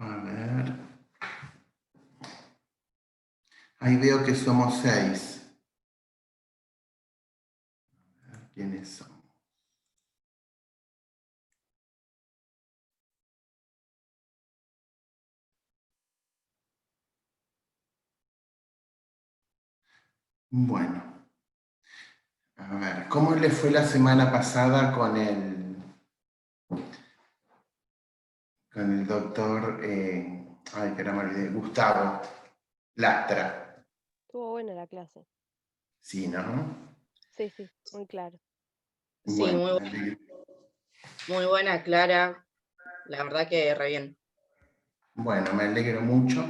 A ver. Ahí veo que somos 6. A ver, ¿quiénes son? Bueno. A ver, ¿cómo le fue la semana pasada con el doctor, ay, que no me olvidé, Gustavo Lastra? Estuvo buena la clase. Sí, ¿no? Sí, sí, muy claro. Sí, Bueno, me alegro. muy buena, Clara. La verdad que re bien. Bueno, me alegro mucho.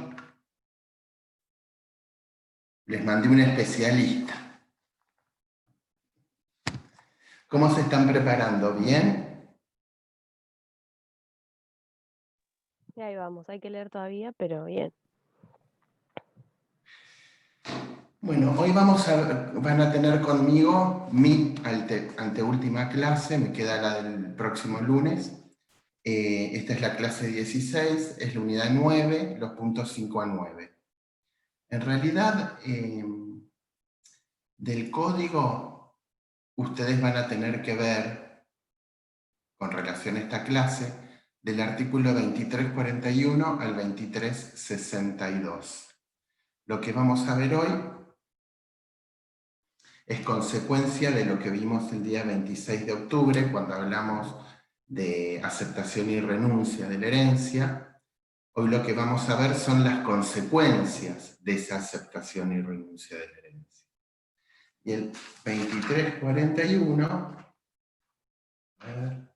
Les mandé un especialista. ¿Cómo se están preparando? ¿Bien? Y ahí vamos, hay que leer todavía, pero bien. Bueno, hoy van a tener conmigo mi anteúltima clase, me queda la del próximo lunes. Esta es la clase 16, es la unidad 9, los puntos 5 a 9. En realidad, del código, ustedes van a tener que ver, con relación a esta clase, del artículo 2341 al 2362. Lo que vamos a ver hoy es consecuencia de lo que vimos el día 26 de octubre, cuando hablamos de aceptación y renuncia de la herencia. Hoy lo que vamos a ver son las consecuencias de esa aceptación y renuncia de la herencia. Y el 2341, a ver,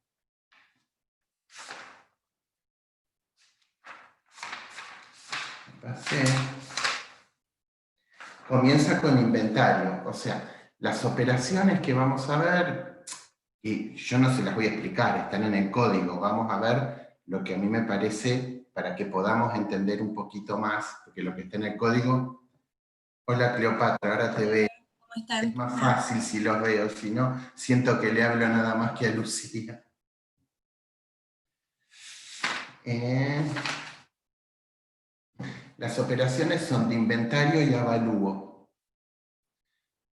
pasé, comienza con inventario, o sea, las operaciones que vamos a ver, y yo no se las voy a explicar, están en el código, vamos a ver lo que a mí me parece para que podamos entender un poquito más, porque lo que está en el código. Hola Cleopatra, ahora te veo. ¿Cómo están? Es más fácil si los veo, si no, siento que le hablo nada más que a Lucía. Las operaciones son de inventario y avalúo.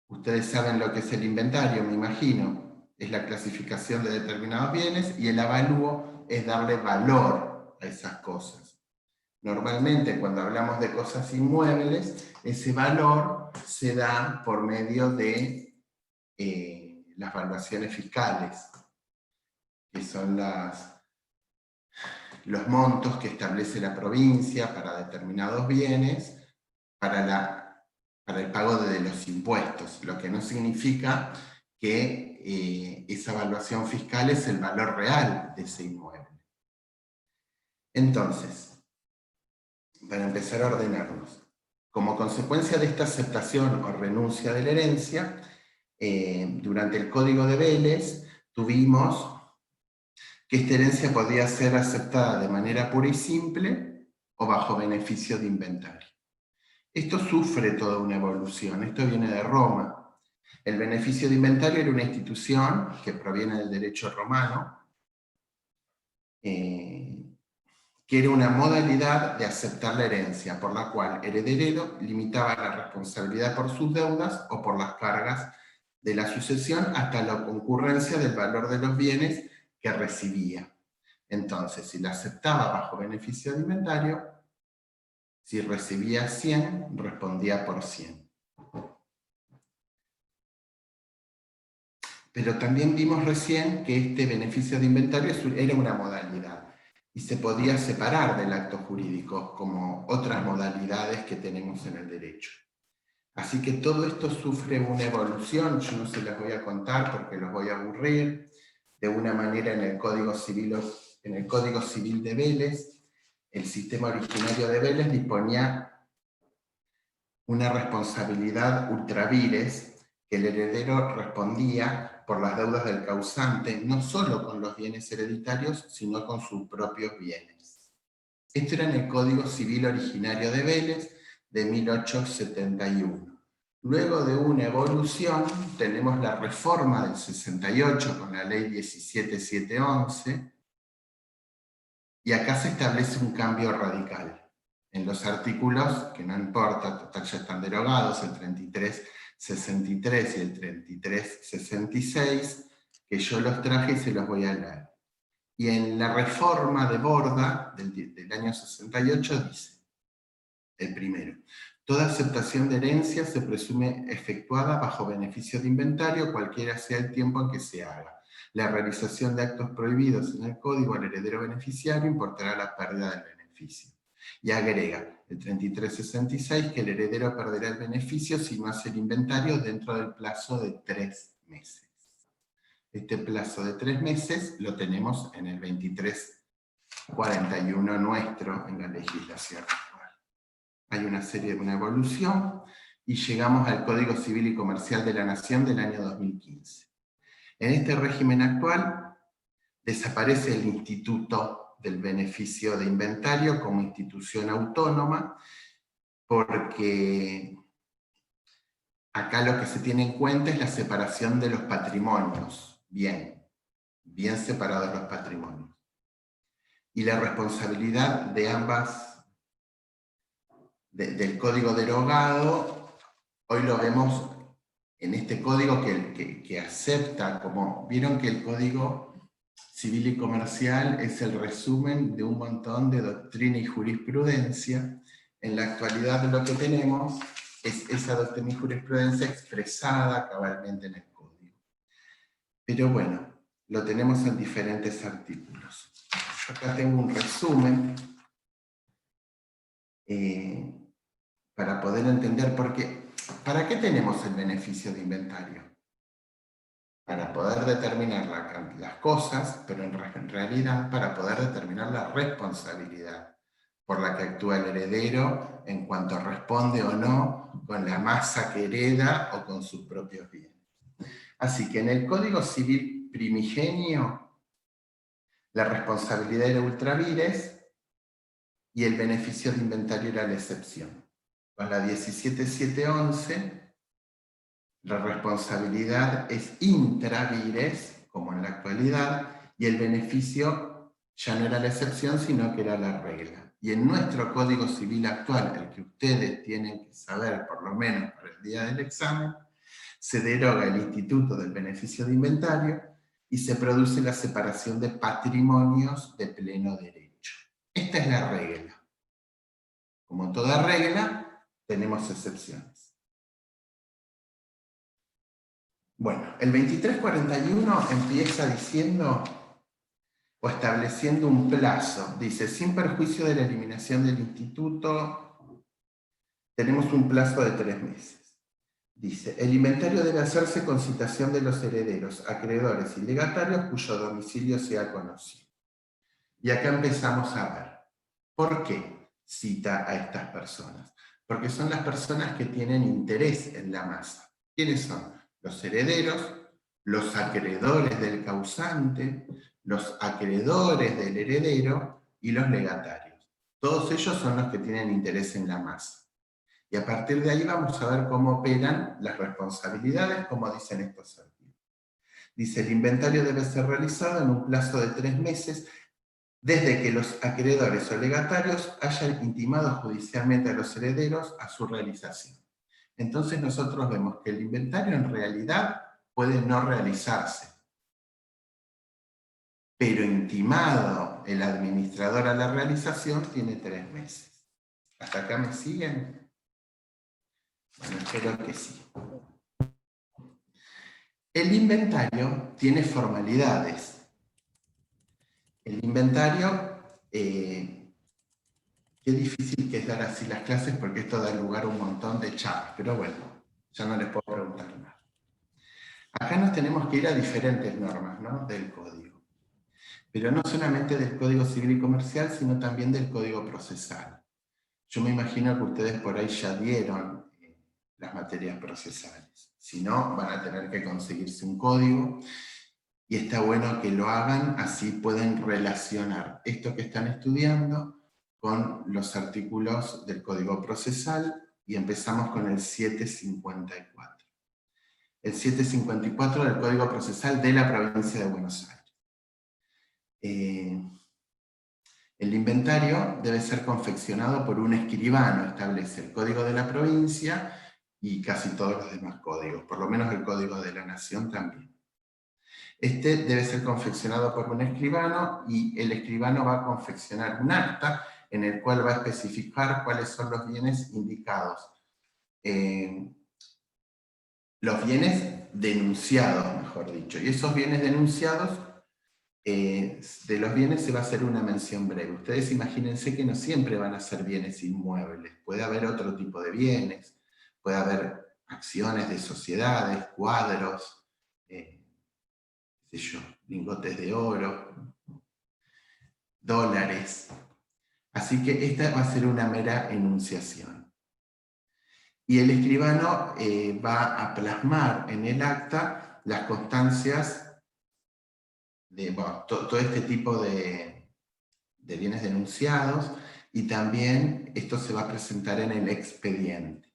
Ustedes saben lo que es el inventario, me imagino. Es la clasificación de determinados bienes y el avalúo es darle valor a esas cosas. Normalmente cuando hablamos de cosas inmuebles, ese valor se da por medio de las valuaciones fiscales, que son los montos que establece la provincia para determinados bienes, para el pago de los impuestos, lo que no significa que esa evaluación fiscal es el valor real de ese inmueble. Entonces, para empezar a ordenarnos, como consecuencia de esta aceptación o renuncia de la herencia, durante el Código de Vélez tuvimos que esta herencia podía ser aceptada de manera pura y simple o bajo beneficio de inventario. Esto sufre toda una evolución, esto viene de Roma. El beneficio de inventario era una institución que proviene del derecho romano, que era una modalidad de aceptar la herencia, por la cual el heredero limitaba la responsabilidad por sus deudas o por las cargas de la sucesión hasta la concurrencia del valor de los bienes que recibía. Entonces, si la aceptaba bajo beneficio de inventario, si recibía 100, respondía por 100. Pero también vimos recién que este beneficio de inventario era una modalidad y se podía separar del acto jurídico como otras modalidades que tenemos en el derecho. Así que todo esto sufre una evolución, yo no se las voy a contar porque los voy a aburrir. De una manera en el Código Civil de Vélez, el sistema originario de Vélez disponía una responsabilidad ultra vires, que el heredero respondía por las deudas del causante, no solo con los bienes hereditarios, sino con sus propios bienes. Esto era en el Código Civil originario de Vélez de 1871. Luego de una evolución, tenemos la reforma del 68 con la ley 17711, Y acá se establece un cambio radical. En los artículos, que no importa, total ya están derogados, el 3363 y el 3366, que yo los traje y se los voy a leer. Y en la reforma de Borda del año 68 dice, el primero, toda aceptación de herencia se presume efectuada bajo beneficio de inventario, cualquiera sea el tiempo en que se haga. La realización de actos prohibidos en el código al heredero beneficiario importará la pérdida del beneficio. Y agrega el 3366 que el heredero perderá el beneficio si no hace el inventario dentro del plazo de 3 meses. Este plazo de 3 meses lo tenemos en el 2341 nuestro en la legislación actual. Hay una evolución y llegamos al Código Civil y Comercial de la Nación del año 2015. En este régimen actual desaparece el instituto del beneficio de inventario como institución autónoma, porque acá lo que se tiene en cuenta es la separación de los patrimonios, bien separados los patrimonios. Y la responsabilidad de ambas, del código derogado, hoy lo vemos en este código que acepta, como vieron que el Código Civil y Comercial es el resumen de un montón de doctrina y jurisprudencia. En la actualidad lo que tenemos es esa doctrina y jurisprudencia expresada cabalmente en el código. Pero bueno, lo tenemos en diferentes artículos. Yo acá tengo un resumen para poder entender por qué. ¿Para qué tenemos el beneficio de inventario? Para poder determinar las cosas, pero en realidad para poder determinar la responsabilidad por la que actúa el heredero en cuanto responde o no con la masa que hereda o con sus propios bienes. Así que en el Código Civil primigenio, la responsabilidad era ultra vires y el beneficio de inventario era la excepción. Con la 17711, la responsabilidad es intra vires, como en la actualidad, y el beneficio ya no era la excepción, sino que era la regla. Y en nuestro Código Civil actual, el que ustedes tienen que saber, por lo menos para el día del examen, se deroga el instituto del beneficio de inventario y se produce la separación de patrimonios de pleno derecho. Esta es la regla. Como toda regla, tenemos excepciones. Bueno, el 2341 empieza diciendo o estableciendo un plazo. Dice, sin perjuicio de la eliminación del instituto, tenemos un plazo de 3 meses. Dice, el inventario debe hacerse con citación de los herederos, acreedores y legatarios cuyo domicilio sea conocido. Y acá empezamos a ver, ¿por qué cita a estas personas? Porque son las personas que tienen interés en la masa. ¿Quiénes son? Los herederos, los acreedores del causante, los acreedores del heredero y los legatarios. Todos ellos son los que tienen interés en la masa. Y a partir de ahí vamos a ver cómo operan las responsabilidades, como dicen estos artículos. Dice, el inventario debe ser realizado en un plazo de 3 meses desde que los acreedores o legatarios hayan intimado judicialmente a los herederos a su realización. Entonces nosotros vemos que el inventario en realidad puede no realizarse, pero intimado el administrador a la realización tiene 3 meses. ¿Hasta acá me siguen? Bueno, espero que sí. El inventario tiene formalidades. El inventario, qué difícil que es dar así las clases porque esto da lugar a un montón de charlas, pero bueno, ya no les puedo preguntar nada. Acá nos tenemos que ir a diferentes normas, ¿no?, del código. Pero no solamente del Código Civil y Comercial, sino también del Código Procesal. Yo me imagino que ustedes por ahí ya dieron las materias procesales. Si no, van a tener que conseguirse un código y está bueno que lo hagan, así pueden relacionar esto que están estudiando con los artículos del Código Procesal y empezamos con el 754. El 754 del Código Procesal de la provincia de Buenos Aires. El inventario debe ser confeccionado por un escribano, establece el código de la provincia y casi todos los demás códigos, por lo menos el código de la nación también. Este debe ser confeccionado por un escribano y el escribano va a confeccionar un acta en el cual va a especificar cuáles son los bienes indicados. Los bienes denunciados, mejor dicho. Y esos bienes denunciados, de los bienes se va a hacer una mención breve. Ustedes imagínense que no siempre van a ser bienes inmuebles. Puede haber otro tipo de bienes, puede haber acciones de sociedades, cuadros, qué sé yo, lingotes de oro, dólares. Así que esta va a ser una mera enunciación. Y el escribano va a plasmar en el acta las constancias de todo este tipo de bienes denunciados, y también esto se va a presentar en el expediente.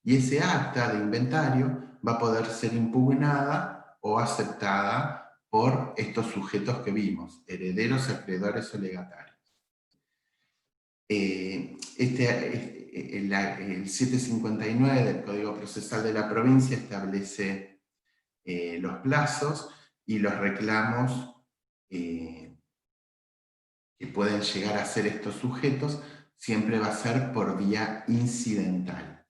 Y ese acta de inventario va a poder ser impugnada o aceptada por estos sujetos que vimos, herederos, acreedores o legatarios. El 759 del Código Procesal de la Provincia establece los plazos y los reclamos que pueden llegar a ser estos sujetos, siempre va a ser por vía incidental.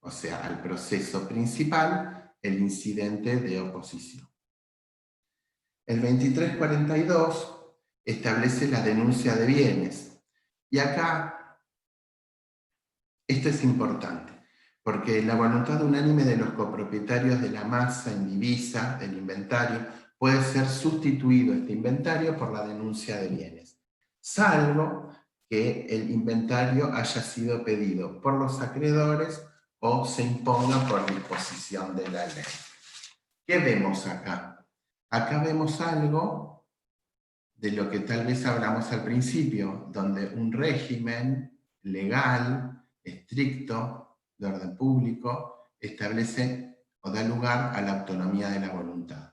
O sea, al proceso principal, el incidente de oposición. El 2342 establece la denuncia de bienes. Y acá, esto es importante, porque la voluntad unánime de los copropietarios de la masa indivisa, del inventario, puede ser sustituido este inventario por la denuncia de bienes, salvo que el inventario haya sido pedido por los acreedores o se imponga por disposición de la ley. ¿Qué vemos acá? Acá vemos algo de lo que tal vez hablamos al principio, donde un régimen legal, estricto, de orden público, establece o da lugar a la autonomía de la voluntad.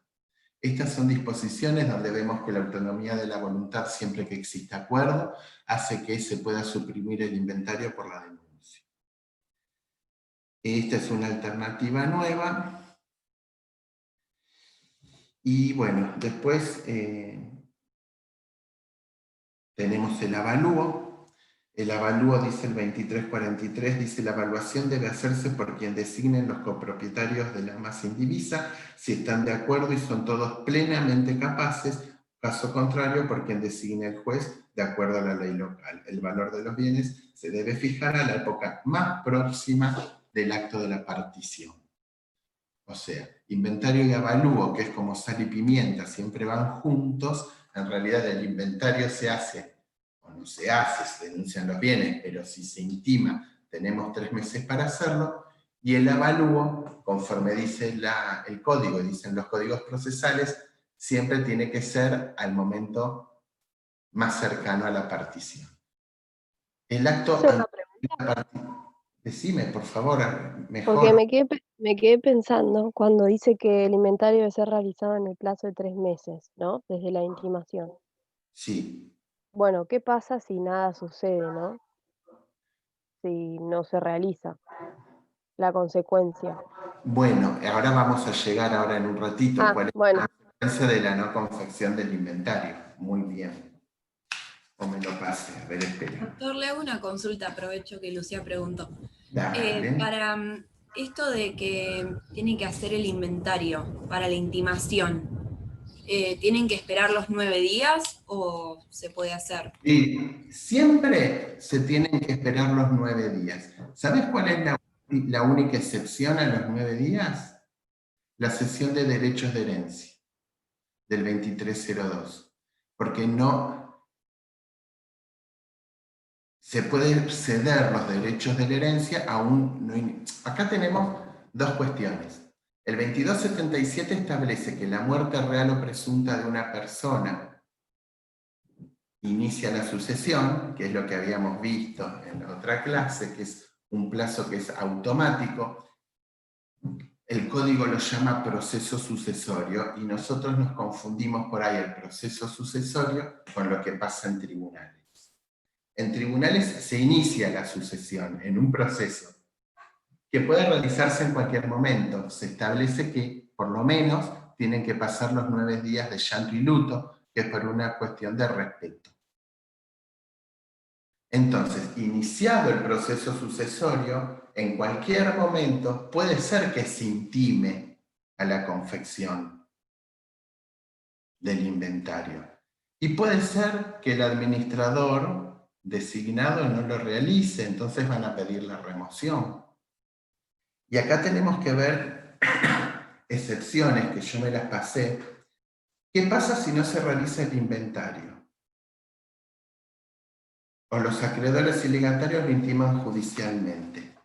Estas son disposiciones donde vemos que la autonomía de la voluntad, siempre que exista acuerdo, hace que se pueda suprimir el inventario por la denuncia. Esta es una alternativa nueva. Y bueno, después tenemos el avalúo. El avalúo, dice el 2343, dice: la evaluación debe hacerse por quien designen los copropietarios de la masa indivisa, si están de acuerdo y son todos plenamente capaces; caso contrario, por quien designe el juez, de acuerdo a la ley local. El valor de los bienes se debe fijar a la época más próxima del acto de la partición. O sea, inventario y avalúo, que es como sal y pimienta, siempre van juntos. En realidad el inventario se hace, o no se hace, se denuncian los bienes, pero si se intima, tenemos 3 meses para hacerlo. Y el avalúo, conforme dice el código, dicen los códigos procesales, siempre tiene que ser al momento más cercano a la partición. El acto... Decime, por favor, mejor. Porque me quedé pensando cuando dice que el inventario debe ser realizado en el plazo de 3 meses, ¿no? Desde la intimación. Sí. Bueno, ¿qué pasa si nada sucede, no? Si no se realiza la consecuencia. Bueno, ahora vamos a llegar ahora en un ratito cuál es Bueno. la consecuencia de la no confección del inventario. Muy bien. O me lo pase, a ver, espera. Doctor, le hago una consulta, aprovecho que Lucía preguntó. Dale. Para esto de que tienen que hacer el inventario para la intimación, ¿tienen que esperar los 9 días o se puede hacer? Sí, siempre se tienen que esperar los 9 días. ¿Sabes cuál es la única excepción a los 9 días? La cesión de derechos de herencia del 2302. Porque no se pueden ceder los derechos de la herencia a un... Acá tenemos 2 cuestiones. El 2277 establece que la muerte real o presunta de una persona inicia la sucesión, que es lo que habíamos visto en la otra clase, que es un plazo que es automático. El código lo llama proceso sucesorio y nosotros nos confundimos por ahí el proceso sucesorio con lo que pasa en tribunales. En tribunales se inicia la sucesión en un proceso que puede realizarse en cualquier momento. Se establece que por lo menos tienen que pasar los 9 días de llanto y luto, que es por una cuestión de respeto. Entonces, iniciado el proceso sucesorio, en cualquier momento puede ser que se intime a la confección del inventario. Y puede ser que el administrador designado no lo realice, entonces van a pedir la remoción. Y acá tenemos que ver excepciones, que yo me las pasé. ¿Qué pasa si no se realiza el inventario? O los acreedores y legatarios lo intiman judicialmente.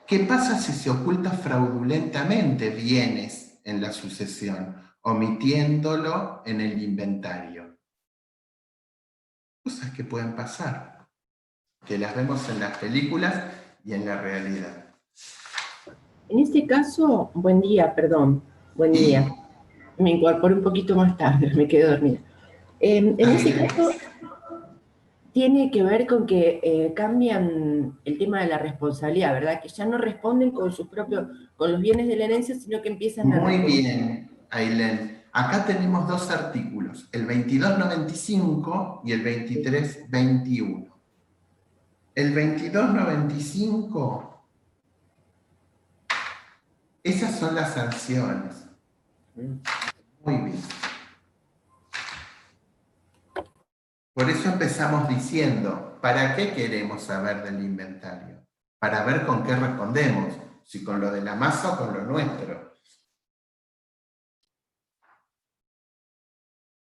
¿Qué pasa si se oculta fraudulentamente bienes en la sucesión, omitiéndolo en el inventario? Cosas que pueden pasar, que las vemos en las películas y en la realidad. En este caso, buen día. Me incorporé un poquito más tarde, me quedé dormida. En ese caso, tiene que ver con que cambian el tema de la responsabilidad, ¿verdad? Que ya no responden con con los bienes de la herencia, sino que empiezan a Muy responder. bien, Ailén. Acá tenemos 2 artículos, el 2295 y el 2321. El 2295, esas son las sanciones. Muy bien. Por eso empezamos diciendo, ¿para qué queremos saber del inventario? Para ver con qué respondemos, si con lo de la masa o con lo nuestro.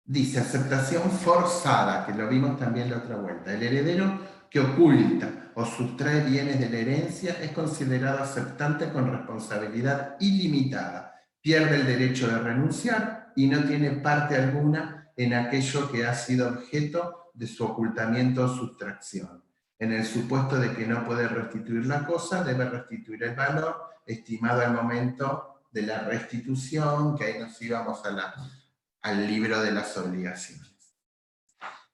Dice, aceptación forzada, que lo vimos también la otra vuelta. El heredero que oculta o sustrae bienes de la herencia es considerado aceptante con responsabilidad ilimitada. Pierde el derecho de renunciar y no tiene parte alguna en aquello que ha sido objeto de su ocultamiento o sustracción. En el supuesto de que no puede restituir la cosa, debe restituir el valor estimado al momento de la restitución, que ahí nos íbamos al libro de las obligaciones.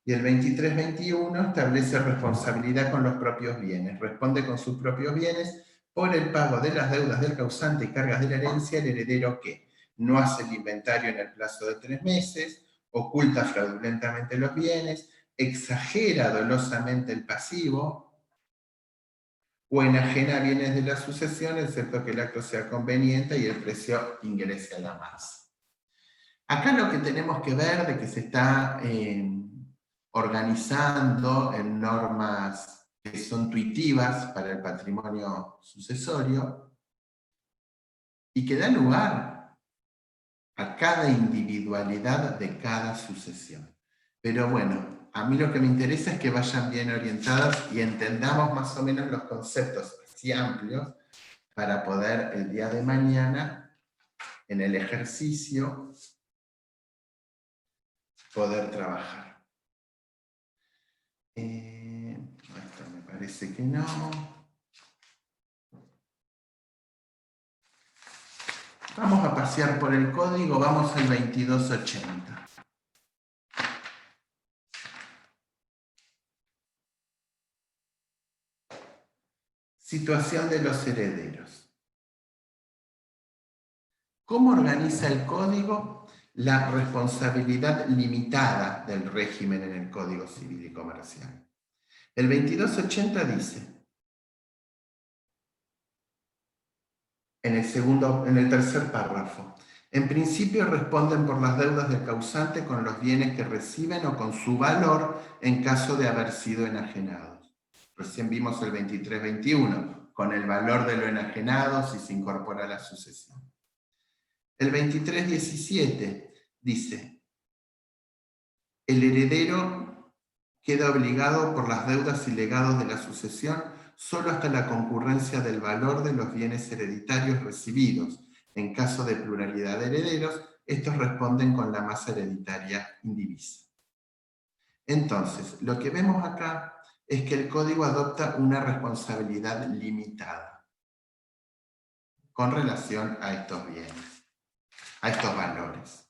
Y el 2321 establece responsabilidad con los propios bienes. Responde con sus propios bienes por el pago de las deudas del causante y cargas de la herencia el heredero que no hace el inventario en el plazo de 3 meses, oculta fraudulentamente los bienes, exagera dolosamente el pasivo o enajena bienes de la sucesión, excepto que el acto sea conveniente y el precio ingrese a la masa. Acá lo que tenemos que ver de que se está organizando en normas que son tuitivas para el patrimonio sucesorio y que da lugar a cada individualidad de cada sucesión. Pero bueno, a mí lo que me interesa es que vayan bien orientadas y entendamos más o menos los conceptos así amplios para poder el día de mañana, en el ejercicio, poder trabajar. Esto me parece que no. Vamos a pasear por el código, vamos al 2280. Situación de los herederos. ¿Cómo organiza el código la responsabilidad limitada del régimen en el Código Civil y Comercial? El 2280 dice, en el tercer párrafo, en principio responden por las deudas del causante con los bienes que reciben o con su valor en caso de haber sido enajenados. Recién vimos el 2321, con el valor de lo enajenado si se incorpora a la sucesión. El 2317 dice, el heredero queda obligado por las deudas y legados de la sucesión solo hasta la concurrencia del valor de los bienes hereditarios recibidos. En caso de pluralidad de herederos, estos responden con la masa hereditaria indivisa. Entonces, lo que vemos acá es que el código adopta una responsabilidad limitada con relación a estos bienes, a estos valores.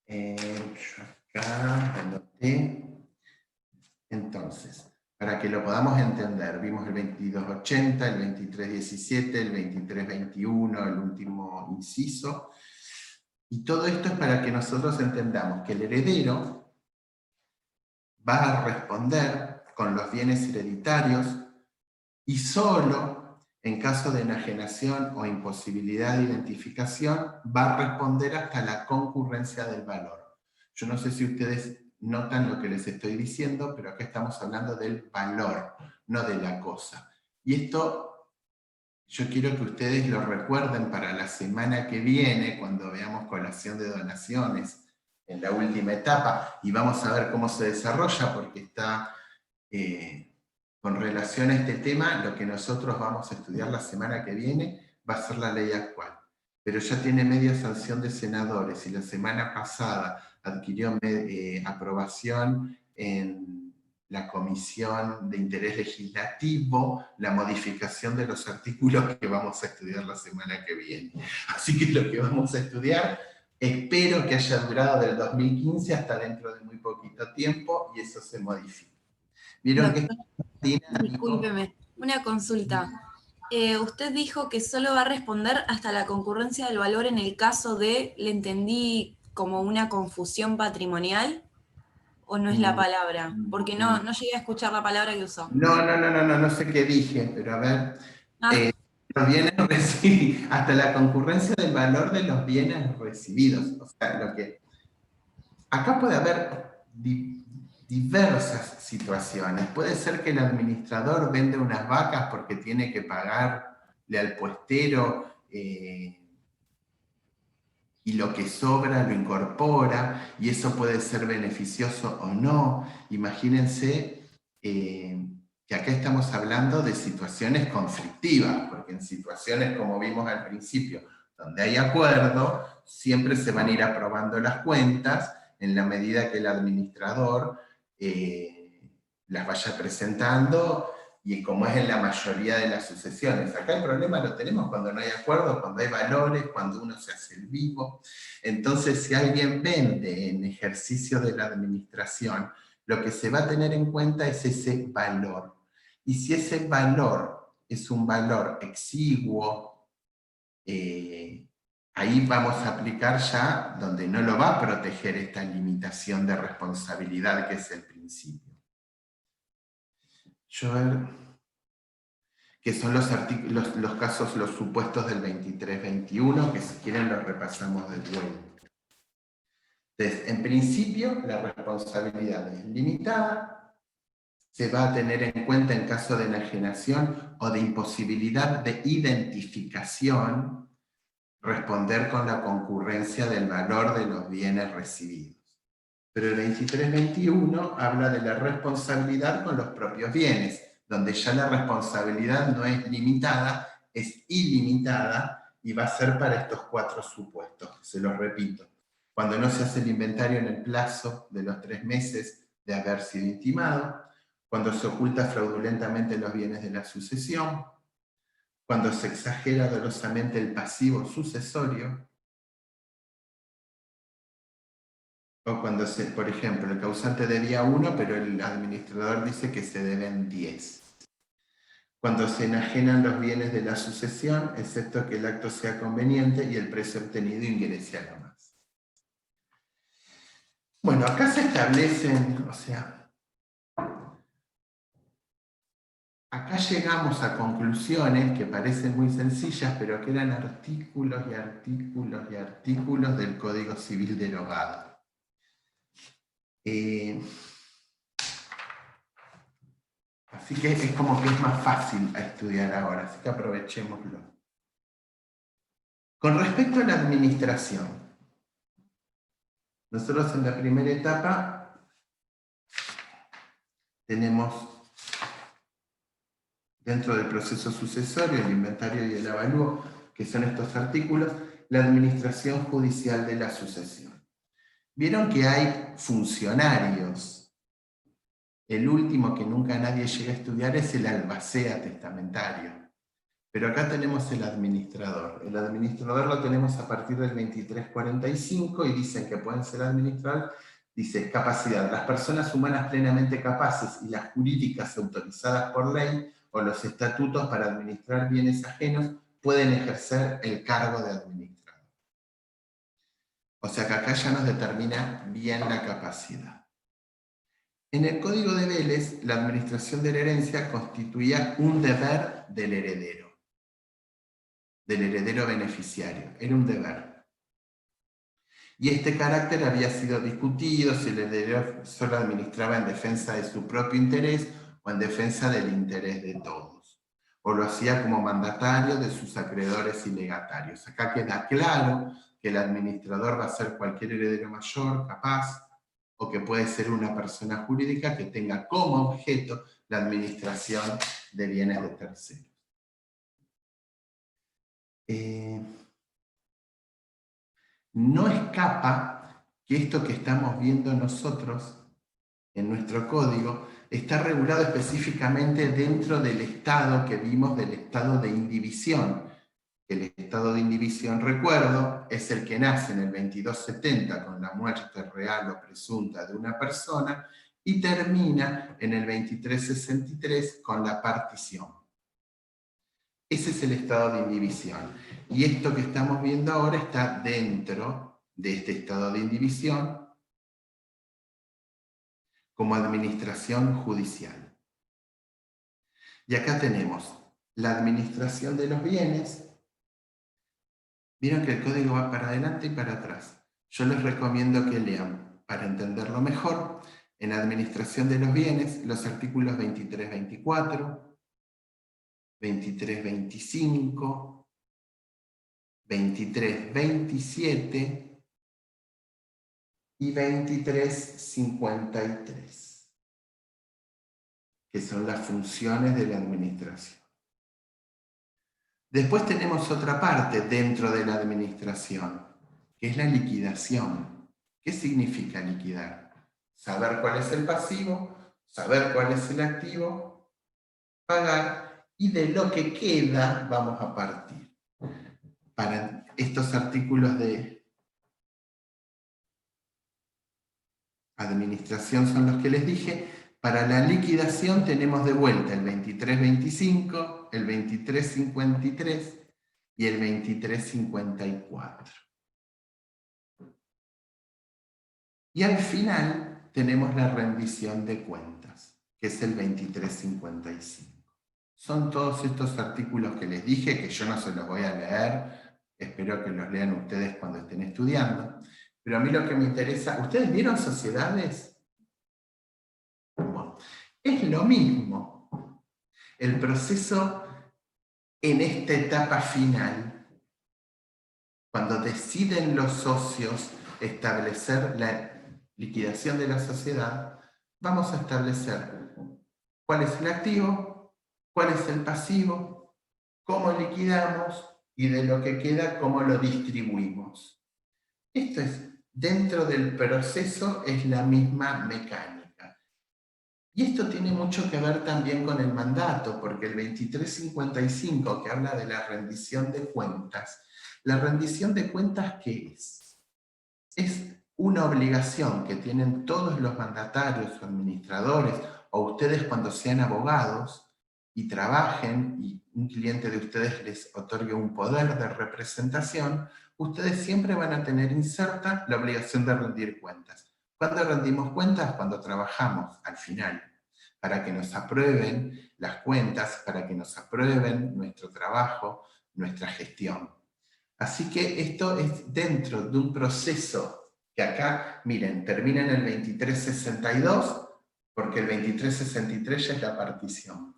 Yo acá anoté para que lo podamos entender. Vimos el 2280, el 2317, el 2321, el último inciso. Y todo esto es para que nosotros entendamos que el heredero va a responder con los bienes hereditarios y solo en caso de enajenación o imposibilidad de identificación va a responder hasta la concurrencia del valor. Yo no sé si ustedes notan lo que les estoy diciendo, pero acá estamos hablando del valor, no de la cosa. Y esto yo quiero que ustedes lo recuerden para la semana que viene, cuando veamos colación de donaciones en la última etapa, y vamos a ver cómo se desarrolla, porque está con relación a este tema, lo que nosotros vamos a estudiar la semana que viene va a ser la ley actual. Pero ya tiene media sanción de senadores, y la semana pasada adquirió aprobación en la Comisión de Interés Legislativo, la modificación de los artículos que vamos a estudiar la semana que viene. Así que lo que vamos a estudiar, espero que haya durado del 2015 hasta dentro de muy poquito tiempo, y eso se modifica. ¿Vieron que discúlpeme, una consulta. Usted dijo que solo va a responder hasta la concurrencia del valor en el caso de, le entendí como una confusión patrimonial, ¿o no es la palabra? Porque no llegué a escuchar la palabra que usó. No sé qué dije, pero a ver, los bienes recibidos, hasta la concurrencia del valor de los bienes recibidos. O sea, acá puede haber diversas situaciones. Puede ser que el administrador vende unas vacas porque tiene que pagarle al puestero y lo que sobra lo incorpora, y eso puede ser beneficioso o no. Imagínense que acá estamos hablando de situaciones conflictivas, porque en situaciones como vimos al principio, donde hay acuerdo, siempre se van a ir aprobando las cuentas en la medida que el administrador las vaya presentando, y como es en la mayoría de las sucesiones. Acá el problema lo tenemos cuando no hay acuerdo, cuando hay valores, cuando uno se hace el vivo. Entonces, si alguien vende en ejercicio de la administración, lo que se va a tener en cuenta es ese valor. Y si ese valor es un valor exiguo, ahí vamos a aplicar ya donde no lo va a proteger esta limitación de responsabilidad que es el principio. Que son los casos, los supuestos del 23-21, que si quieren los repasamos de vuelta. Entonces, en principio, la responsabilidad es limitada, se va a tener en cuenta en caso de enajenación o de imposibilidad de identificación, responder con la concurrencia del valor de los bienes recibidos. Pero el 23-21 habla de la responsabilidad con los propios bienes, donde ya la responsabilidad no es limitada, es ilimitada, y va a ser para estos 4 supuestos. Se los repito. Cuando no se hace el inventario en el plazo de los 3 meses de haber sido intimado, cuando se oculta fraudulentamente los bienes de la sucesión, cuando se exagera dolosamente el pasivo sucesorio, o cuando por ejemplo, el causante debía 1, pero el administrador dice que se deben 10. Cuando se enajenan los bienes de la sucesión, excepto que el acto sea conveniente y el precio obtenido ingrese a lo más. Bueno, acá se establecen, o sea, acá llegamos a conclusiones que parecen muy sencillas, pero que eran artículos y artículos y artículos del Código Civil derogado. Así que es como que es más fácil a estudiar ahora, así que aprovechémoslo. Con respecto a la administración, nosotros en la primera etapa tenemos dentro del proceso sucesorio, el inventario y el avalúo, que son estos artículos, la administración judicial de la sucesión. Vieron que hay funcionarios. El último que nunca nadie llega a estudiar es el albacea testamentario. Pero acá tenemos el administrador. El administrador lo tenemos a partir del 2345 y dicen que pueden ser administradores dice, capacidad, las personas humanas plenamente capaces y las jurídicas autorizadas por ley o los estatutos para administrar bienes ajenos pueden ejercer el cargo de administrador. O sea que acá ya nos determina bien la capacidad. En el Código de Vélez, la administración de la herencia constituía un deber del heredero beneficiario, era un deber. Y este carácter había sido discutido si el heredero solo administraba en defensa de su propio interés o en defensa del interés de todos, o lo hacía como mandatario de sus acreedores y legatarios. Acá queda claro que el administrador va a ser cualquier heredero mayor, capaz, o que puede ser una persona jurídica que tenga como objeto la administración de bienes de terceros. No escapa que esto que estamos viendo nosotros en nuestro código está regulado específicamente dentro del estado que vimos, del estado de indivisión. El estado de indivisión, recuerdo, es el que nace en el 2270 con la muerte real o presunta de una persona y termina en el 2363 con la partición. Ese es el estado de indivisión. Y esto que estamos viendo ahora está dentro de este estado de indivisión como administración judicial. Y acá tenemos la administración de los bienes. Vieron que el código va para adelante y para atrás. Yo les recomiendo que lean, para entenderlo mejor, en administración de los bienes, los artículos 23-24, 23-25, 23-27 y 23-53, que son las funciones de la administración. Después tenemos otra parte dentro de la administración, que es la liquidación. ¿Qué significa liquidar? Saber cuál es el pasivo, saber cuál es el activo, pagar, y de lo que queda vamos a partir. Para estos artículos de administración son los que les dije. Para la liquidación tenemos de vuelta el 23-25, el 23-53 y el 23-54. Y al final tenemos la rendición de cuentas, que es el 23-55. Son todos estos artículos que les dije, que yo no se los voy a leer, espero que los lean ustedes cuando estén estudiando, pero a mí lo que me interesa, ¿ustedes vieron sociedades? Bueno, es lo mismo. El proceso en esta etapa final, cuando deciden los socios establecer la liquidación de la sociedad, vamos a establecer cuál es el activo, cuál es el pasivo, cómo liquidamos y de lo que queda, cómo lo distribuimos. Esto es, dentro del proceso es la misma mecánica. Y esto tiene mucho que ver también con el mandato, porque el 2355, que habla de la rendición de cuentas, ¿la rendición de cuentas qué es? Es una obligación que tienen todos los mandatarios o administradores, o ustedes cuando sean abogados, y trabajen, y un cliente de ustedes les otorgue un poder de representación, ustedes siempre van a tener inserta la obligación de rendir cuentas. ¿Cuándo rendimos cuentas? Cuando trabajamos, al final, para que nos aprueben las cuentas, para que nos aprueben nuestro trabajo, nuestra gestión. Así que esto es dentro de un proceso que acá, miren, termina en el 2362, porque el 2363 ya es la partición.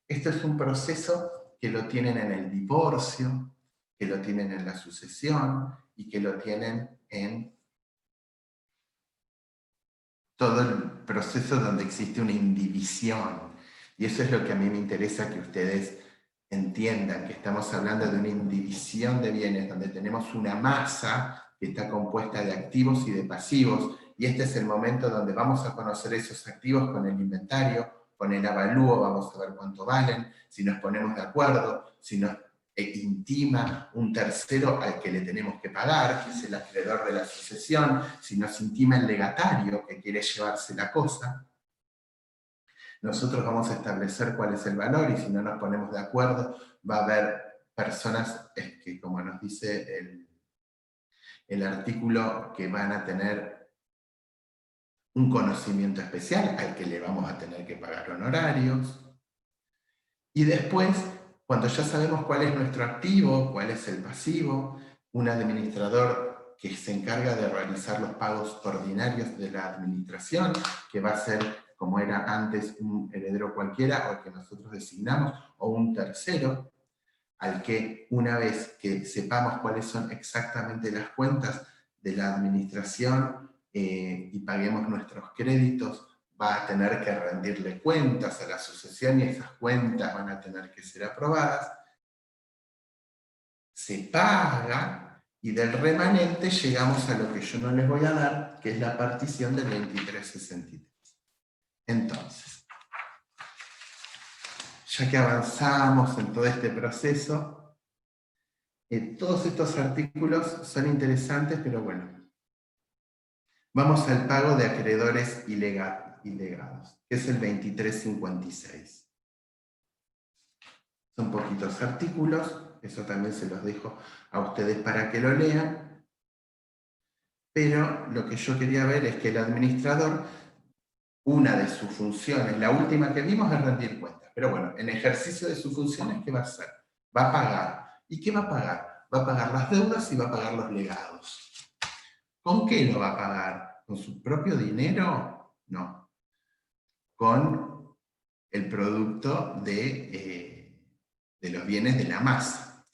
Esto es un proceso que lo tienen en el divorcio, que lo tienen en la sucesión y que lo tienen en todo el proceso donde existe una indivisión. Y eso es lo que a mí me interesa que ustedes entiendan, que estamos hablando de una indivisión de bienes, donde tenemos una masa que está compuesta de activos y de pasivos, y este es el momento donde vamos a conocer esos activos con el inventario, con el avalúo, vamos a ver cuánto valen, si nos ponemos de acuerdo, si nos intima un tercero al que le tenemos que pagar, que es el acreedor de la sucesión, si nos intima el legatario que quiere llevarse la cosa, nosotros vamos a establecer cuál es el valor, y si no nos ponemos de acuerdo, va a haber personas que, como nos dice el artículo, que van a tener un conocimiento especial al que le vamos a tener que pagar honorarios. Y después, cuando ya sabemos cuál es nuestro activo, cuál es el pasivo, un administrador que se encarga de realizar los pagos ordinarios de la administración, que va a ser, como era antes, un heredero cualquiera, o el que nosotros designamos, o un tercero, al que una vez que sepamos cuáles son exactamente las cuentas de la administración y paguemos nuestros créditos, va a tener que rendirle cuentas a la sucesión, y esas cuentas van a tener que ser aprobadas. Se paga, y del remanente llegamos a lo que yo no les voy a dar, que es la partición del 2363. Entonces, ya que avanzamos en todo este proceso, todos estos artículos son interesantes, pero bueno, vamos al pago de acreedores y legados, que es el 2356. Son poquitos artículos, eso también se los dejo a ustedes para que lo lean, pero lo que yo quería ver es que el administrador, una de sus funciones, la última que vimos, es rendir cuentas, pero bueno, en ejercicio de sus funciones, ¿qué va a hacer? Va a pagar. ¿Y qué va a pagar? Va a pagar las deudas y va a pagar los legados. ¿Con qué lo va a pagar? ¿Con su propio dinero? No. Con el producto de los bienes de la masa.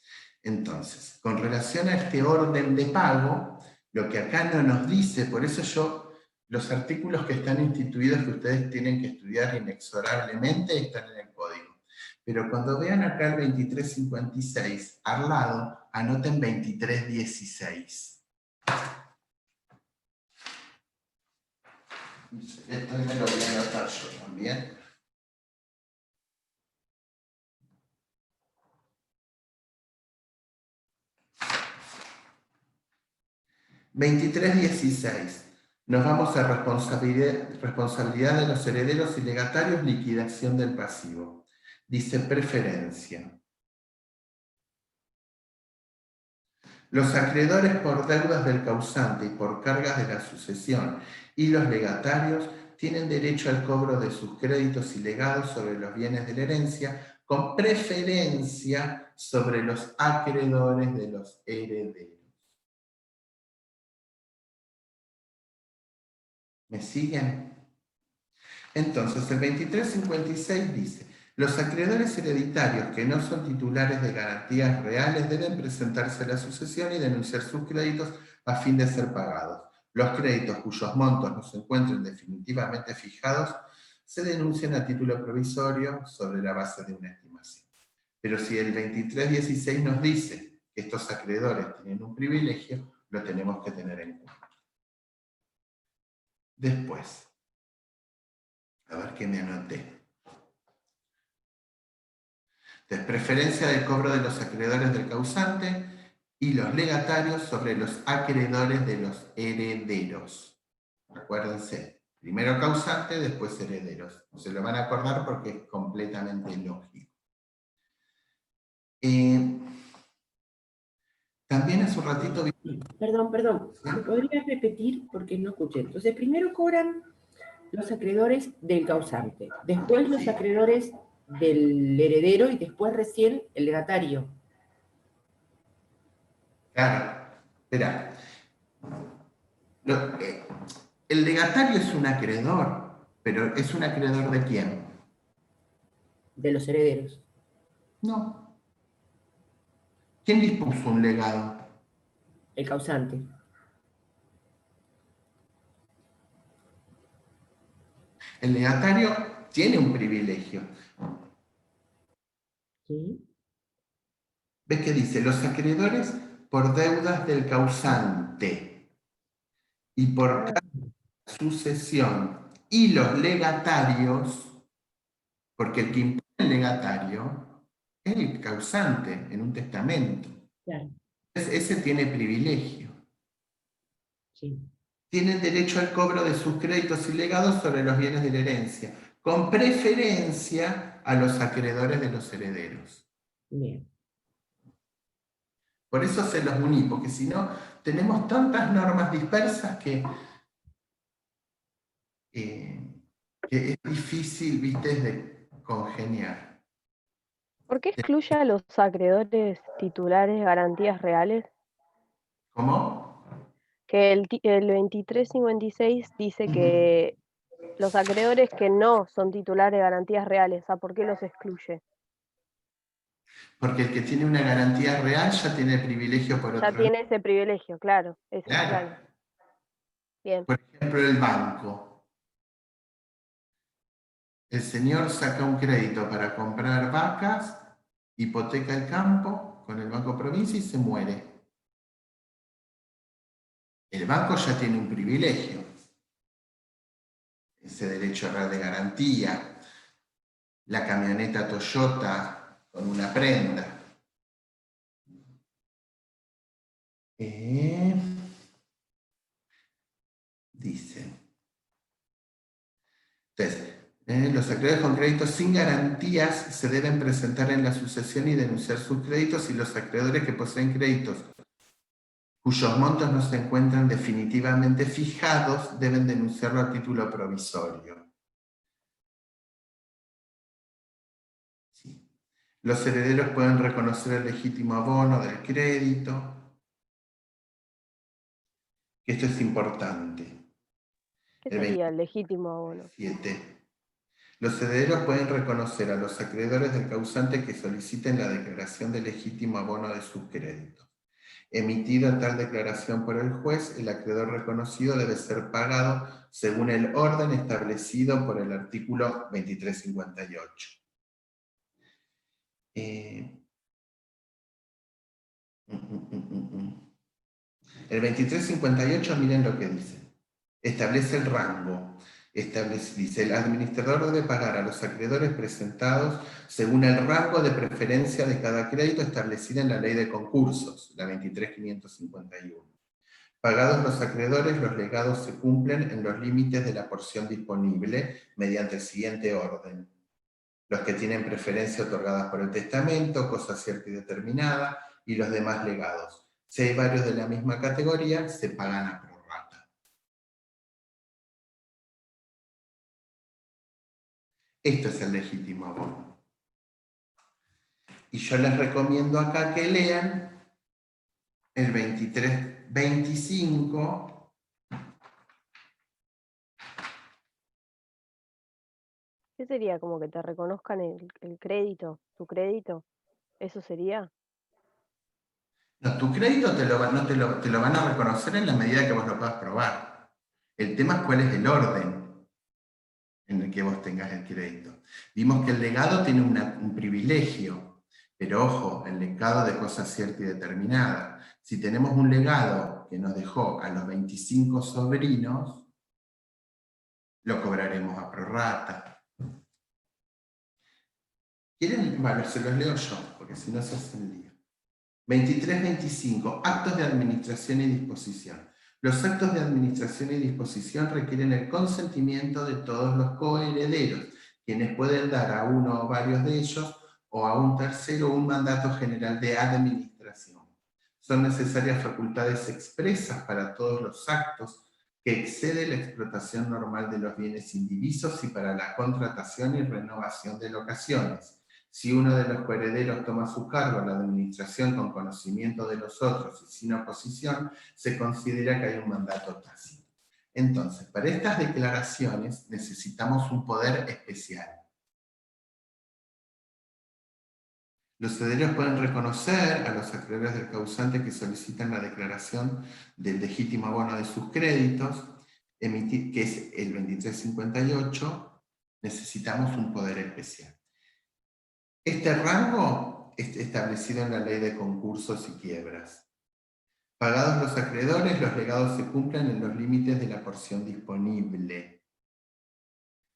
Entonces, con relación a este orden de pago, lo que acá no nos dice, por eso los artículos que están instituidos, que ustedes tienen que estudiar inexorablemente, están en el código. Pero cuando vean acá el 2356, al lado, anoten 2316. Esto me lo voy a anotar yo también. (2316) Nos vamos a responsabilidad de los herederos y legatarios, liquidación del pasivo. Dice preferencia. Los acreedores por deudas del causante y por cargas de la sucesión y los legatarios tienen derecho al cobro de sus créditos y legados sobre los bienes de la herencia, con preferencia sobre los acreedores de los herederos. ¿Me siguen? Entonces, el 2356 dice: los acreedores hereditarios que no son titulares de garantías reales deben presentarse a la sucesión y denunciar sus créditos a fin de ser pagados. Los créditos cuyos montos no se encuentren definitivamente fijados se denuncian a título provisorio sobre la base de una estimación. Pero si el 2316 nos dice que estos acreedores tienen un privilegio, lo tenemos que tener en cuenta. Después, a ver qué me anoté. De preferencia del cobro de los acreedores del causante y los legatarios sobre los acreedores de los herederos. Acuérdense, primero causante, después herederos. Se lo van a acordar porque es completamente lógico. También hace un ratito... Perdón, ¿me podrías repetir? Porque no escuché. Entonces, primero cobran los acreedores del causante, después los acreedores del heredero y después recién el legatario. Claro, espera. El legatario es un acreedor, pero ¿es un acreedor de quién? De los herederos. No. ¿Quién dispuso un legado? El causante. El legatario tiene un privilegio. ¿Sí? ¿Ves qué dice? Los acreedores por deudas del causante y por sucesión, y los legatarios, porque el que impone el legatario el causante en un testamento. Claro, Ese tiene privilegio. sí. Tienen derecho al cobro de sus créditos y legados sobre los bienes de la herencia, con preferencia a los acreedores de los herederos. Bien. Por eso se los uní, porque si no, tenemos tantas normas dispersas que es difícil, viste, de congeniar. ¿Por qué excluye a los acreedores titulares de garantías reales? ¿Cómo? Que el 2356 dice que los acreedores que no son titulares de garantías reales, ¿a por qué los excluye? Porque el que tiene una garantía real ya tiene privilegio por Ya otro lado. tiene ese privilegio, claro, ese, Claro. claro. Bien, Por ejemplo, el banco. El señor saca un crédito para comprar vacas, hipoteca el campo con el Banco Provincia y se muere. El banco ya tiene un privilegio, ese derecho real de garantía, la camioneta Toyota con una prenda. Dice. Entonces, los acreedores con créditos sin garantías se deben presentar en la sucesión y denunciar sus créditos, y los acreedores que poseen créditos cuyos montos no se encuentran definitivamente fijados deben denunciarlo a título provisorio. Sí. Los herederos pueden reconocer el legítimo abono del crédito. Esto es importante. ¿qué El sería el legítimo abono? 27. Los herederos pueden reconocer a los acreedores del causante que soliciten la declaración de legítimo abono de sus créditos. Emitida tal declaración por el juez, el acreedor reconocido debe ser pagado según el orden establecido por el artículo 2358. El 2358, miren lo que dice. Establece el rango. Dice, el administrador debe pagar a los acreedores presentados según el rango de preferencia de cada crédito establecido en la ley de concursos, la 23551. Pagados los acreedores, los legados se cumplen en los límites de la porción disponible mediante el siguiente orden. Los que tienen preferencia otorgadas por el testamento, cosa cierta y determinada, y los demás legados. Si hay varios de la misma categoría, se pagan a prorrata. Esto es el legítimo abono. Y yo les recomiendo acá que lean el 2325. ¿Qué sería? ¿Como que te reconozcan el crédito, tu crédito? ¿Eso sería? No, tu crédito te lo van a reconocer en la medida que vos lo puedas probar. El tema es cuál es el orden en el que vos tengas el crédito. Vimos que el legado tiene un privilegio, pero ojo, el legado de cosa cierta y determinada. Si tenemos un legado que nos dejó a los 25 sobrinos, lo cobraremos a prorrata. ¿Quieren? Bueno, se los leo yo, porque si no se hace el lío. 23.25. Actos de administración y disposición. Los actos de administración y disposición requieren el consentimiento de todos los coherederos, quienes pueden dar a uno o varios de ellos o a un tercero un mandato general de administración. Son necesarias facultades expresas para todos los actos que excede la explotación normal de los bienes indivisos y para la contratación y renovación de locaciones. Si uno de los coherederos toma a su cargo la administración con conocimiento de los otros y sin oposición, se considera que hay un mandato tácito. Entonces, para estas declaraciones necesitamos un poder especial. Los herederos pueden reconocer a los acreedores del causante que solicitan la declaración del legítimo abono de sus créditos, que es el 2358, necesitamos un poder especial. Este rango está establecido en la ley de concursos y quiebras. Pagados los acreedores, los legados se cumplen en los límites de la porción disponible.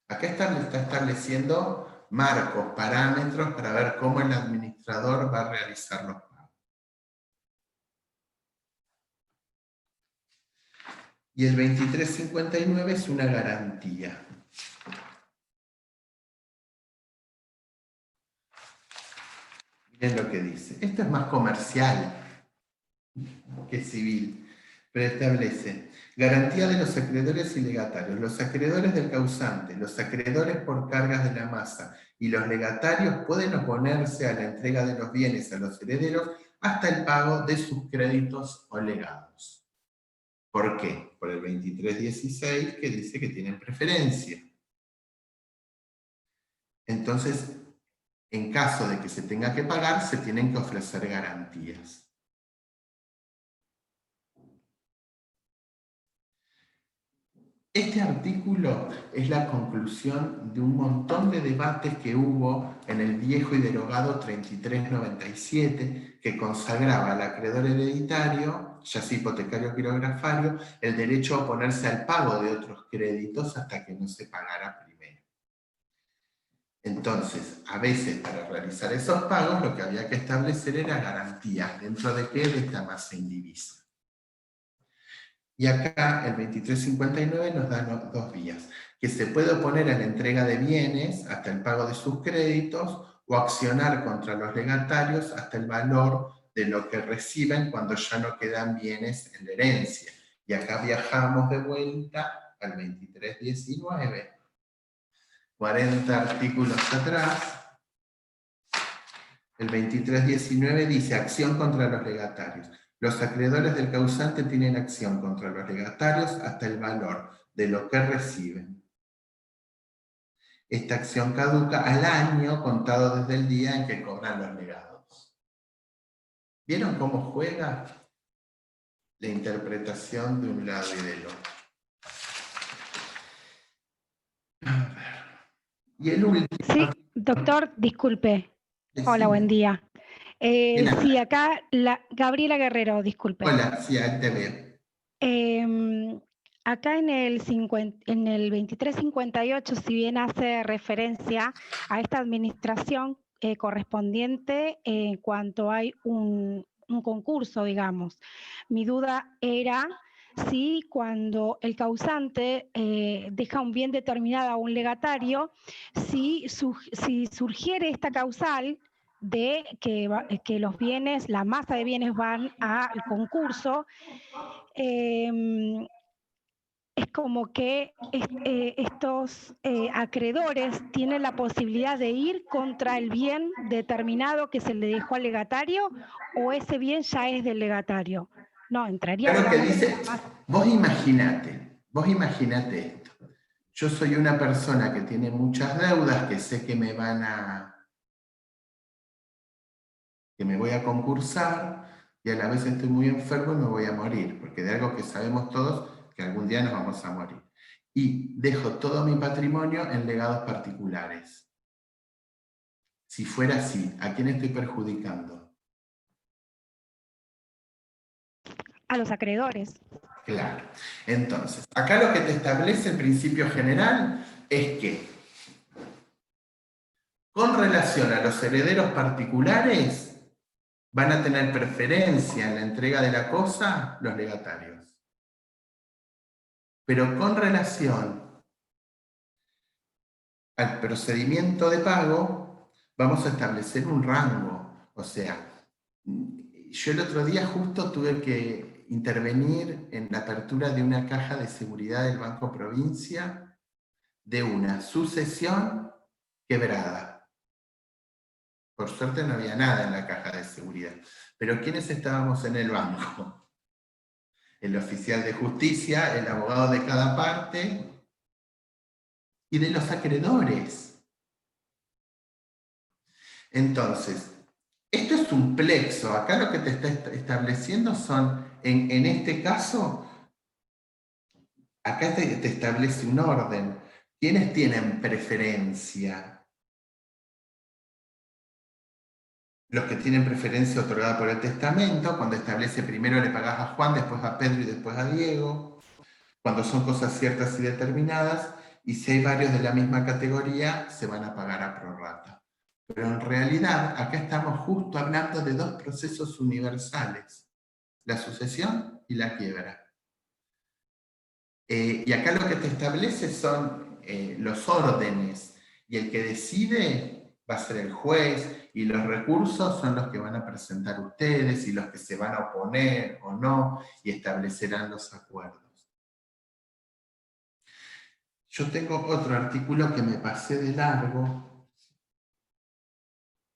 Acá está estableciendo marcos, parámetros para ver cómo el administrador va a realizar los pagos. Y el 2359 es una garantía. Miren lo que dice. Esto es más comercial que civil, pero establece garantía de los acreedores y legatarios. Los acreedores del causante, los acreedores por cargas de la masa y los legatarios pueden oponerse a la entrega de los bienes a los herederos hasta el pago de sus créditos o legados. ¿Por qué? Por el 2316 que dice que tienen preferencia. Entonces, en caso de que se tenga que pagar, se tienen que ofrecer garantías. Este artículo es la conclusión de un montón de debates que hubo en el viejo y derogado 3397, que consagraba al acreedor hereditario, ya sea hipotecario o quirografario, el derecho a oponerse al pago de otros créditos hasta que no se pagara primero. Entonces, a veces para realizar esos pagos lo que había que establecer era garantías, ¿dentro de qué? De esta masa indivisa. Y acá el 2359 nos da dos vías, que se puede oponer a la entrega de bienes hasta el pago de sus créditos o accionar contra los legatarios hasta el valor de lo que reciben cuando ya no quedan bienes en la herencia. Y acá viajamos de vuelta al 2319, 40 artículos atrás. El 2319 dice acción contra los legatarios. Los acreedores del causante tienen acción contra los legatarios hasta el valor de lo que reciben. Esta acción caduca al año contado desde el día en que cobran los legados. ¿Vieron cómo juega la interpretación de un lado y del otro? A ver. Y el último... Sí, doctor, disculpe. Hola, buen día. Sí, acá Gabriela Guerrero, disculpe. Hola, sí, ahí te veo. Acá en el 2358, si bien hace referencia a esta administración correspondiente en cuanto hay un concurso, digamos. Mi duda era si cuando el causante deja un bien determinado a un legatario, si surgiere esta causal de que los bienes, la masa de bienes van al concurso, es como que estos acreedores tienen la posibilidad de ir contra el bien determinado que se le dejó al legatario, o ese bien ya es del legatario. No, entraría... Claro que dice, vos imaginate esto. Yo soy una persona que tiene muchas deudas, que sé que me voy a concursar, y a la vez estoy muy enfermo y me voy a morir, porque de algo que sabemos todos, que algún día nos vamos a morir. Y dejo todo mi patrimonio en legados particulares. Si fuera así, ¿a quién estoy perjudicando? A los acreedores. Claro. Entonces, acá lo que te establece el principio general es que, con relación a los herederos particulares, van a tener preferencia en la entrega de la cosa los legatarios. Pero con relación al procedimiento de pago, vamos a establecer un rango. O sea, yo el otro día justo tuve que intervenir en la apertura de una caja de seguridad del Banco Provincia de una sucesión quebrada. Por suerte no había nada en la caja de seguridad. Pero ¿quiénes estábamos en el banco? El oficial de justicia, el abogado de cada parte y de los acreedores. Entonces, esto es un plexo. Acá lo que te está estableciendo son, en este caso, acá te establece un orden. ¿Quiénes tienen preferencia? Los que tienen preferencia otorgada por el testamento, cuando establece primero le pagás a Juan, después a Pedro y después a Diego, cuando son cosas ciertas y determinadas, y si hay varios de la misma categoría, se van a pagar a prorrata. Pero en realidad, acá estamos justo hablando de dos procesos universales, la sucesión y la quiebra. Y acá lo que te establece son los órdenes, y el que decide va a ser el juez, y los recursos son los que van a presentar ustedes, y los que se van a oponer o no, y establecerán los acuerdos. Yo tengo otro artículo que me pasé de largo,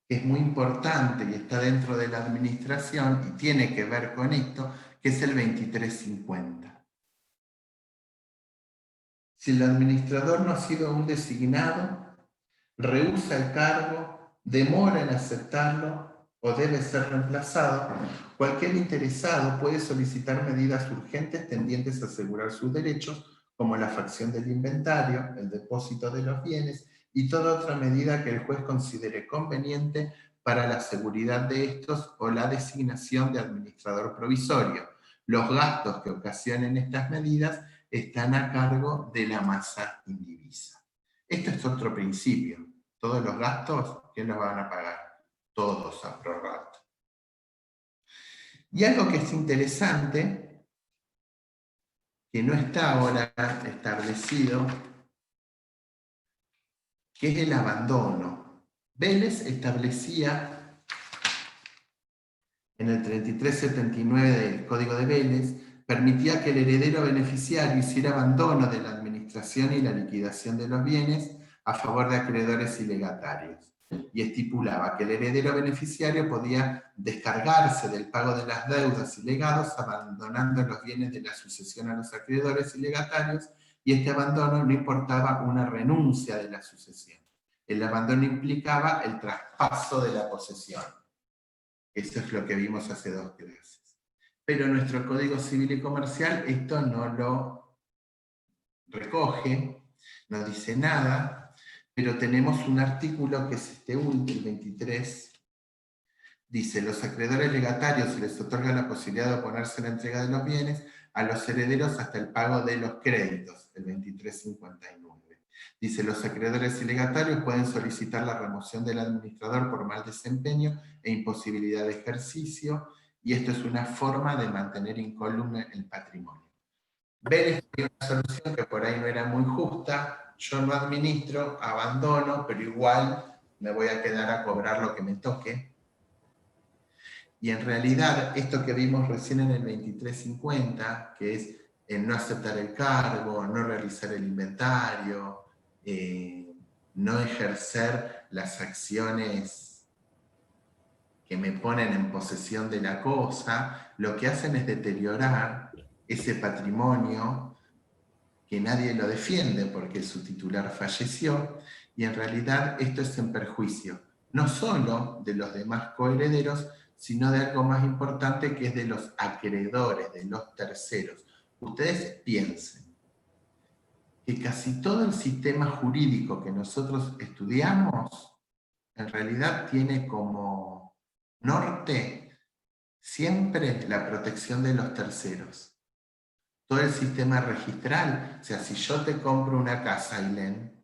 que es muy importante y está dentro de la administración, y tiene que ver con esto, que es el 2350. Si el administrador no ha sido aún designado, rehúsa el cargo, demora en aceptarlo o debe ser reemplazado, cualquier interesado puede solicitar medidas urgentes tendientes a asegurar sus derechos, como la facción del inventario, el depósito de los bienes y toda otra medida que el juez considere conveniente para la seguridad de estos o la designación de administrador provisorio. Los gastos que ocasionen estas medidas están a cargo de la masa indivisa. Esto es otro principio. Todos los gastos, ¿quién los van a pagar? Todos a prorrata. Y algo que es interesante, que no está ahora establecido, que es el abandono. Vélez establecía en el 3379 del Código de Vélez, permitía que el heredero beneficiario hiciera abandono de la administración y la liquidación de los bienes a favor de acreedores y legatarios. Y estipulaba que el heredero beneficiario podía descargarse del pago de las deudas y legados abandonando los bienes de la sucesión a los acreedores y legatarios, y este abandono no importaba una renuncia de la sucesión. El abandono implicaba el traspaso de la posesión. Eso es lo que vimos hace 2 clases. Pero nuestro Código Civil y Comercial esto no lo recoge, no dice nada, pero tenemos un artículo que es este último, el 23, dice: los acreedores legatarios se les otorga la posibilidad de oponerse a la entrega de los bienes a los herederos hasta el pago de los créditos, el 2359. Dice: los acreedores y legatarios pueden solicitar la remoción del administrador por mal desempeño e imposibilidad de ejercicio, y esto es una forma de mantener incólume el patrimonio. Vélez tiene una solución que por ahí no era muy justa: yo no administro, abandono, pero igual me voy a quedar a cobrar lo que me toque. Y en realidad, esto que vimos recién en el 2350, que es el no aceptar el cargo, no realizar el inventario, no ejercer las acciones que me ponen en posesión de la cosa, lo que hacen es deteriorar ese patrimonio que nadie lo defiende porque su titular falleció, y en realidad esto es en perjuicio, no solo de los demás coherederos, sino de algo más importante, que es de los acreedores, de los terceros. Ustedes piensen que casi todo el sistema jurídico que nosotros estudiamos, en realidad tiene como norte siempre la protección de los terceros. Todo el sistema registral, o sea, si yo te compro una casa, Ailén,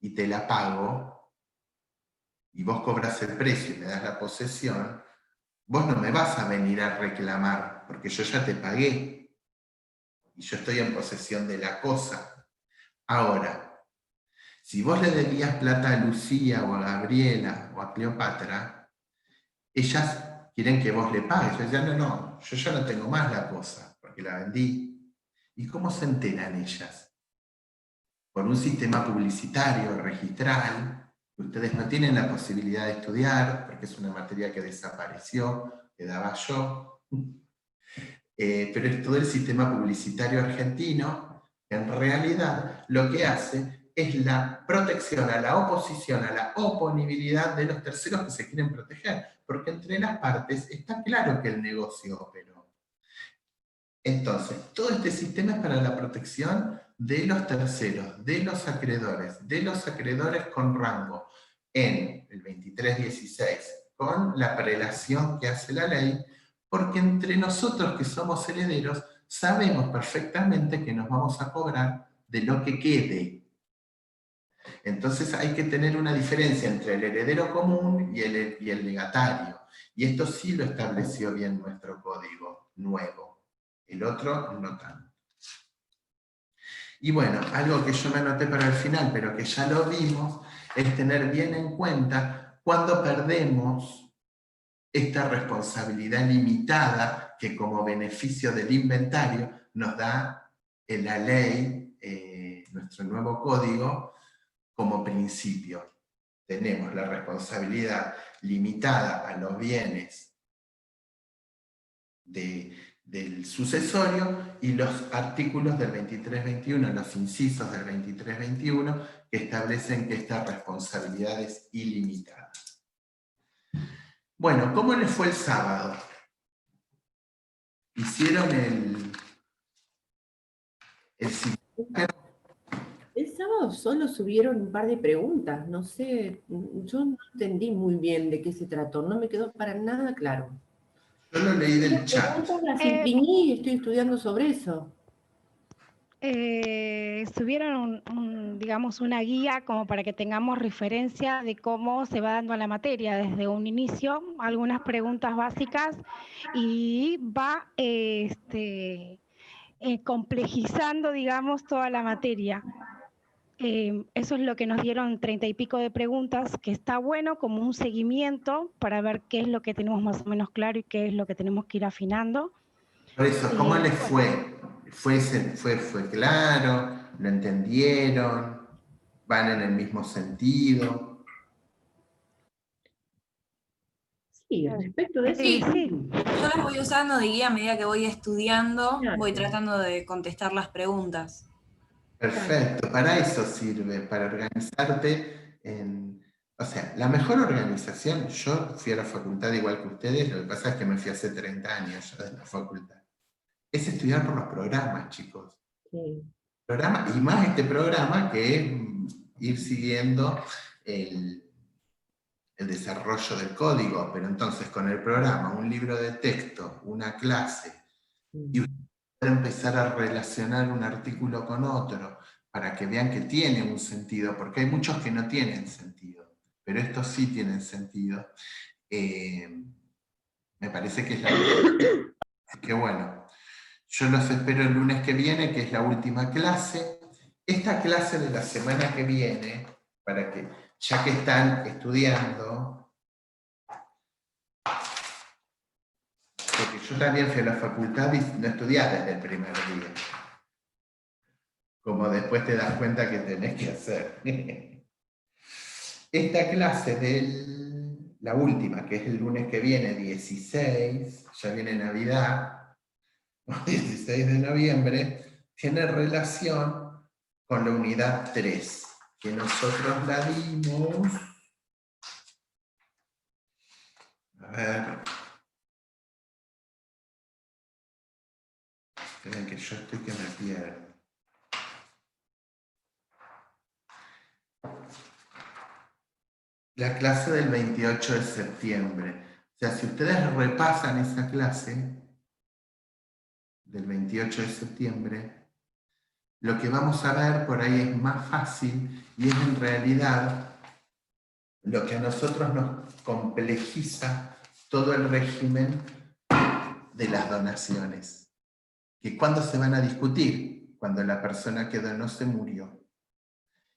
y te la pago, y vos cobras el precio y me das la posesión, vos no me vas a venir a reclamar, porque yo ya te pagué, y yo estoy en posesión de la cosa. Ahora, si vos le debías plata a Lucía, o a Gabriela, o a Cleopatra, ellas quieren que vos le pagues. Yo decía, no, yo ya no tengo más la cosa, porque la vendí. ¿Y cómo se enteran ellas? Por un sistema publicitario, registral, que ustedes no tienen la posibilidad de estudiar, porque es una materia que desapareció, que daba yo. Pero es todo el sistema publicitario argentino, que en realidad lo que hace es la protección a la oposición, a la oponibilidad de los terceros que se quieren proteger, porque entre las partes está claro que el negocio operó. Entonces, todo este sistema es para la protección de los terceros, de los acreedores con rango, en el 2316, con la prelación que hace la ley, porque entre nosotros que somos herederos sabemos perfectamente que nos vamos a cobrar de lo que quede. Entonces hay que tener una diferencia entre el heredero común y el legatario. Y esto sí lo estableció bien nuestro código nuevo. El otro no tanto. Y bueno, algo que yo me anoté para el final, pero que ya lo vimos, es tener bien en cuenta cuando perdemos esta responsabilidad limitada que como beneficio del inventario nos da la ley, nuestro nuevo código, como principio. Tenemos la responsabilidad limitada a los bienes del sucesorio y los artículos del 2321, los incisos del 2321, que establecen que esta responsabilidad es ilimitada. Bueno, ¿cómo les fue el sábado? ¿Hicieron el El sábado solo subieron un par de preguntas, no sé, yo no entendí muy bien de qué se trató, no me quedó para nada claro. Yo lo leí del Las chat. preguntas las imprimí y estoy estudiando sobre eso. Subieron digamos, una guía como para que tengamos referencia de cómo se va dando la materia desde un inicio, algunas preguntas básicas, y va complejizando, digamos, toda la materia. Eso es lo que nos dieron 30 y pico de preguntas, que está bueno como un seguimiento para ver qué es lo que tenemos más o menos claro y qué es lo que tenemos que ir afinando. Por eso, ¿cómo les fue? ¿Fue claro? ¿Lo entendieron? ¿Van en el mismo sentido? Sí, respecto de eso, Sí. Sí. Yo las voy usando de guía a medida que voy estudiando, Claro. voy tratando de contestar las preguntas. Perfecto, para eso sirve, para organizarte en... O sea, la mejor organización, yo fui a la facultad igual que ustedes, lo que pasa es que me fui hace 30 años ya de la facultad. Es estudiar por los programas, chicos. Sí. Programa, y más este programa que es ir siguiendo el desarrollo del código, pero entonces con el programa, un libro de texto, una clase, y usted puede empezar a relacionar un artículo con otro, para que vean que tiene un sentido, porque hay muchos que no tienen sentido, pero estos sí tienen sentido. Me parece que es la mejor. Así que bueno, yo los espero el lunes que viene, que es la última clase. Esta clase de la semana que viene, para que, ya que están estudiando, porque yo también fui a la facultad y no estudié desde el primer día. Como después te das cuenta que tenés que hacer. Esta clase la última, que es el lunes que viene, 16, ya viene Navidad, 16 de noviembre, tiene relación con la unidad 3, que nosotros la dimos. A ver. Esperen que yo estoy que me pierdo. La clase del 28 de septiembre. O sea, si ustedes repasan esa clase del 28 de septiembre, lo que vamos a ver por ahí es más fácil y es en realidad lo que a nosotros nos complejiza todo el régimen de las donaciones. Que cuando se van a discutir, cuando la persona que donó se murió.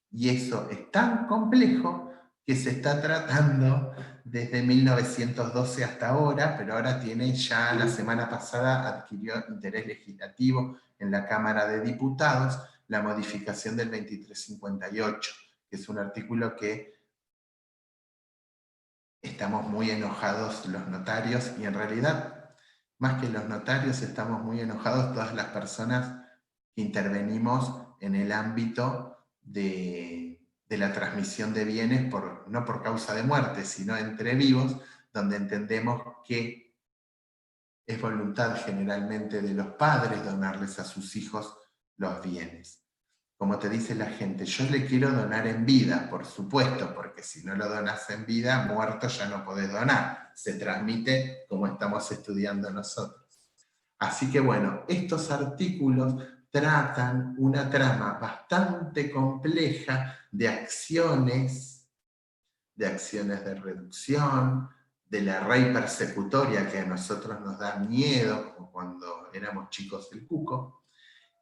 Y eso es tan complejo que se está tratando desde 1912 hasta ahora, pero ahora tiene ya, la semana pasada adquirió interés legislativo en la Cámara de Diputados, la modificación del 2358, que es un artículo que estamos muy enojados los notarios, y en realidad, más que los notarios, estamos muy enojados todas las personas que intervenimos en el ámbito de la transmisión de bienes, no por causa de muerte, sino entre vivos, donde entendemos que es voluntad generalmente de los padres donarles a sus hijos los bienes. Como te dice la gente, yo le quiero donar en vida, por supuesto, porque si no lo donas en vida, muerto ya no podés donar. Se transmite como estamos estudiando nosotros. Así que bueno, estos artículos tratan una trama bastante compleja de acciones de reducción, de la ley persecutoria que a nosotros nos da miedo, como cuando éramos chicos del cuco,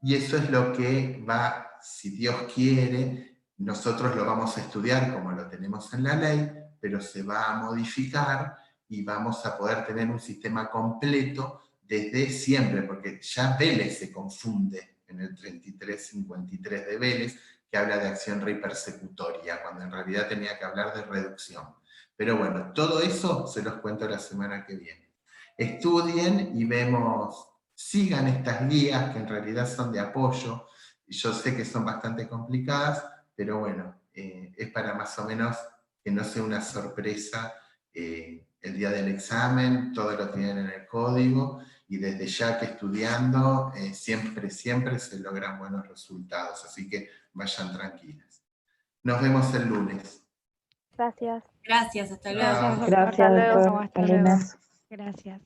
y eso es lo que va, si Dios quiere, nosotros lo vamos a estudiar como lo tenemos en la ley, pero se va a modificar y vamos a poder tener un sistema completo desde siempre, porque ya Vélez se confunde en el 3353 de Vélez, que habla de acción rey persecutoria, cuando en realidad tenía que hablar de reducción. Pero bueno, todo eso se los cuento la semana que viene. Estudien y sigan estas guías que en realidad son de apoyo. Yo sé que son bastante complicadas, pero bueno, es para más o menos que no sea una sorpresa el día del examen, todo lo tienen en el código, y desde ya que estudiando siempre se logran buenos resultados, así que vayan tranquilas. Nos vemos el lunes. Gracias. Gracias, hasta luego. Gracias, doctor. Hasta luego. Hasta luego. Gracias.